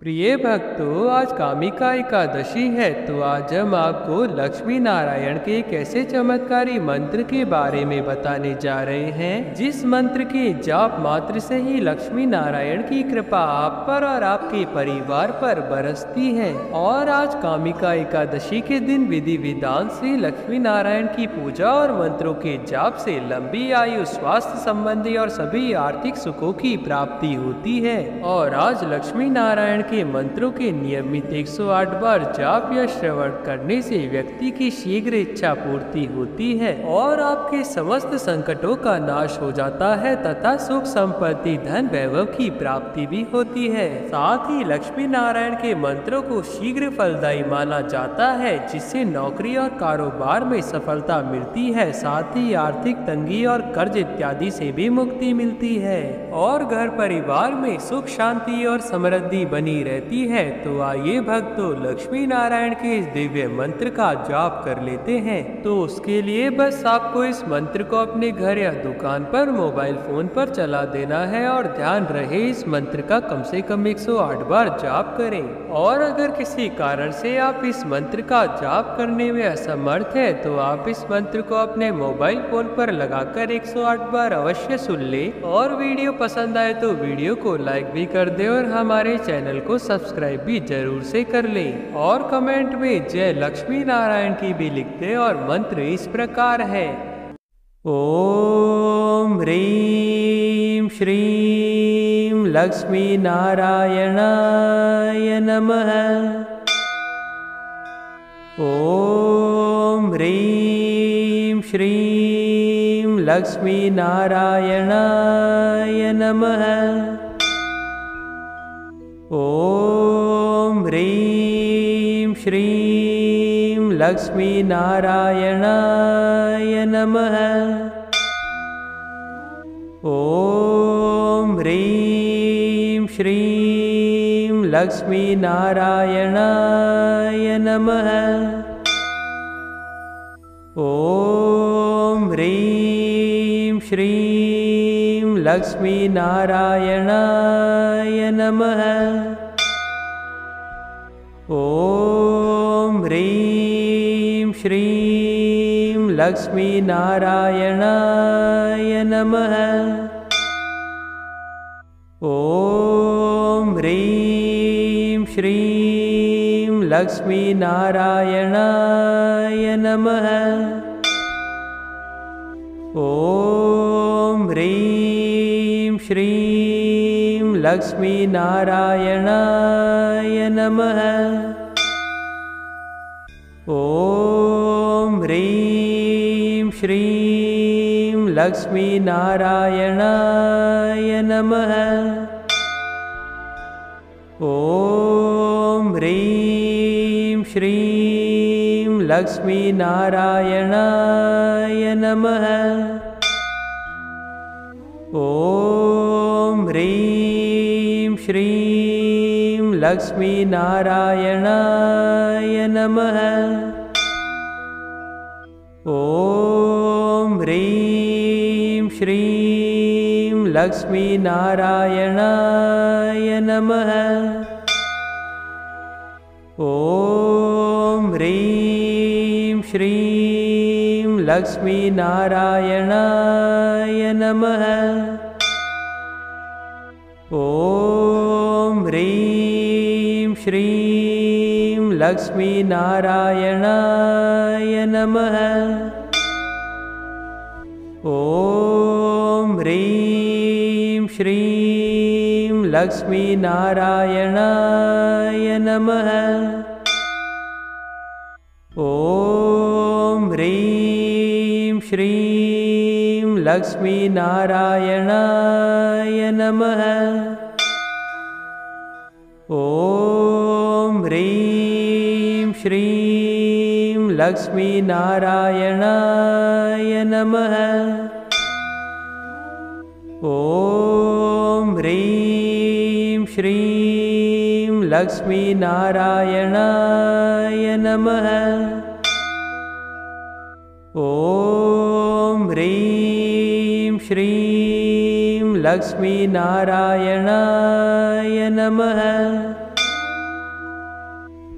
प्रिय भक्तों, आज कामिका एकादशी है, तो आज हम आपको लक्ष्मी नारायण के एक ऐसे चमत्कारी मंत्र के बारे में बताने जा रहे हैं जिस मंत्र के जाप मात्र से ही लक्ष्मी नारायण की कृपा आप पर और आपके परिवार पर बरसती है। और आज कामिका एकादशी के दिन विधि विधान से लक्ष्मी नारायण की पूजा और मंत्रों के जाप से लंबी आयु, स्वास्थ्य संबंधी और सभी आर्थिक सुखों की प्राप्ति होती है। और आज लक्ष्मी नारायण के मंत्रों के नियमित 108 बार जाप या श्रवण करने से व्यक्ति की शीघ्र इच्छा पूर्ति होती है और आपके समस्त संकटों का नाश हो जाता है तथा सुख संपत्ति, धन, वैभव की प्राप्ति भी होती है। साथ ही लक्ष्मी नारायण के मंत्रों को शीघ्र फलदायी माना जाता है, जिससे नौकरी और कारोबार में सफलता मिलती है। साथ ही आर्थिक तंगी और कर्ज इत्यादि से भी मुक्ति मिलती है और घर परिवार में सुख, शांति और समृद्धि बनी रहती है। तो आइए भक्तों, लक्ष्मी नारायण के इस दिव्य मंत्र का जाप कर लेते हैं। तो उसके लिए बस आपको इस मंत्र को अपने घर या दुकान पर मोबाइल फोन पर चला देना है और ध्यान रहे इस मंत्र का कम से कम 108 बार जाप करें। और अगर किसी कारण से आप इस मंत्र का जाप करने में असमर्थ है तो आप इस मंत्र को अपने मोबाइल फोन पर लगाकर 108 बार अवश्य सुन ले। और वीडियो पसंद आए तो वीडियो को लाइक भी कर दे और हमारे चैनल को सब्सक्राइब भी जरूर से कर लें और कमेंट में जय लक्ष्मी नारायण की भी लिख दे। और मंत्र इस प्रकार है: ओम ह्रीं श्रीं लक्ष्मी नारायणाय नमः। ओम ह्रीं श्रीं लक्ष्मी नारायणाय नमः। ओम ह्रीं श्रीं लक्ष्मी नारायणाय नमः। ओम ह्रीं श्रीं लक्ष्मी नारायणाय नमः। ओम ह्रीं श्रीं लक्ष्मी नारायणाय नमः। ओम ह्रीं श्रीं लक्ष्मी नारायणाय नमः। ओम ह्रीं श्रीं लक्ष्मी नारायणाय नमः। ओम ह्रीं श्रीं लक्ष्मी नारायणाय नमः। ओम ह्रीं श्रीं लक्ष्मी नारायणाय नमः। ओम ह्रीं श्रीं लक्ष्मी नारायणाय नमः। ओम ह्रीं श्रीं लक्ष्मी नारायणाय नमः। ओम ह्रीं श्रीं लक्ष्मी नारायणाय नमः। ओम ह्रीं श्रीं लक्ष्मी नारायणाय नमः। ओम ह्रीं श्रीं लक्ष्मी नारायणाय नमः। ओम ह्रीं श्रीं लक्ष्मी नारायणाय नमः। ओम ह्रीं श्रीं लक्ष्मी नारायणाय नमः। ओम ह्रीं श्रीं लक्ष्मी नारायणाय नमः। ओम ह्रीं श्रीं लक्ष्मी नारायणाय नमः। ओम ह्रीं श्रीं लक्ष्मी नारायणाय नमः।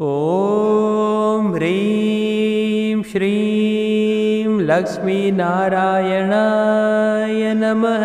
ॐ ह्रीं श्रीं लक्ष्मीनारायणाय नमः।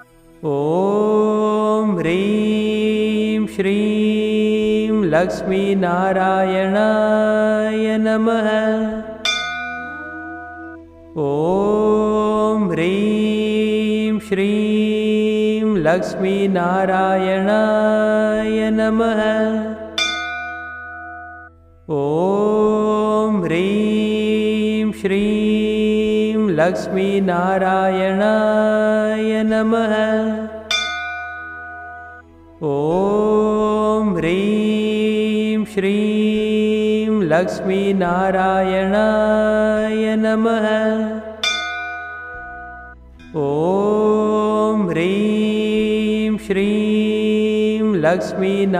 ॐ ह्रीं श्रीं लक्ष्मीनारायणाय नमः। ॐ ह्रीं श्रीं लक्ष्मीनारायणाय नमः। ॐ ह्रीं श्रीं लक्ष्मीनारायणाय नमः। ॐ ह्रीं श्रीं लक्ष्मीनारायणाय नमः। ॐ ह्रीं श्रीं लक्ष्मीनारायणाय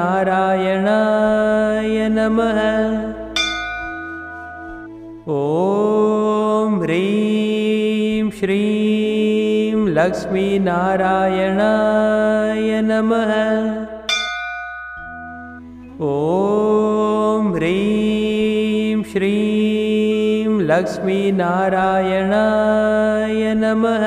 नमः। ॐ ह्रीं श्रीं लक्ष्मीनारायणाय नमः। ॐ ह्रीं श्रीं लक्ष्मीनारायणाय नमः।